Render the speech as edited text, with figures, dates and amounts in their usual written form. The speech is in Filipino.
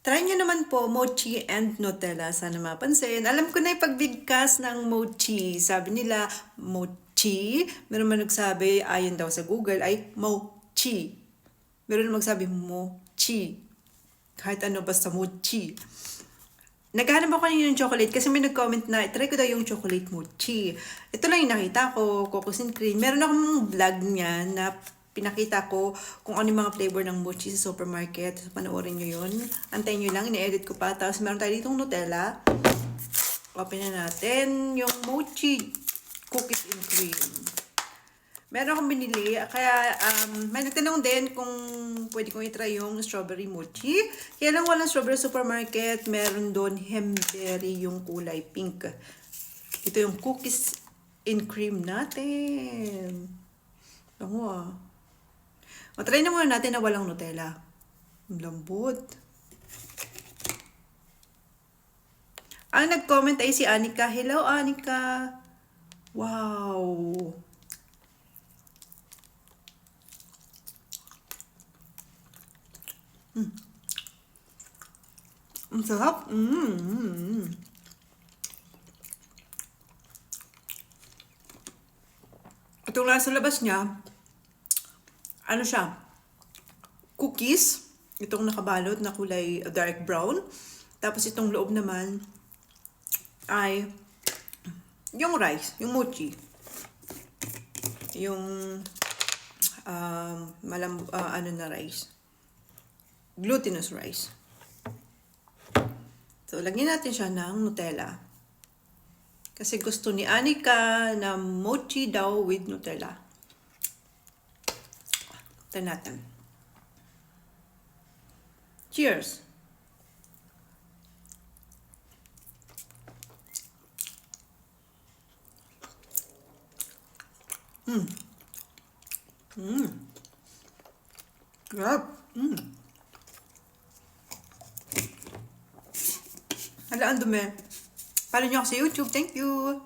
Try nyo naman po, mochi and Nutella. Sana mapansin. Alam ko na yung pagbigkas ng mochi. Sabi nila, mochi. Meron man nagsabi, ayon daw sa Google, ay mochi. Meron magsabi, mochi. Kahit ano, basta mochi. Naghahanap ako kanina ng chocolate kasi may nag-comment na, try ko daw yung chocolate mochi. Ito lang yung nakita ko, cookies and cream. Meron akong vlog niya na pinakita ko kung ano yung mga flavor ng mochi sa supermarket. So, panoorin nyo yun. Antayin nyo lang, ini-edit ko pa. Tapos meron tayo ditong Nutella. Open na natin yung mochi cookies and cream. Meron akong binili. Kaya may nagtanong din kung pwede kong itry yung strawberry mochi. Kaya lang walang strawberry supermarket. Meron doon hemberry yung kulay pink. Ito yung cookies and cream natin. Bango ah. Try na muna natin na walang Nutella. Ang lambot. Ang nag-comment ay si Anika. Hello, Anika. Wow. Ang sarap. Itong nasa labas niya, ano siya, cookies, itong nakabalot na kulay dark brown. Tapos itong loob naman ay yung rice, yung mochi. Yung ano na rice. Glutinous rice. So, lagyan natin siya ng Nutella. Kasi gusto ni Anika na mochi daw with Nutella. Ito natin. Cheers! Grab! Hala, ang dumi. Follow nyo ako sa YouTube. Thank you!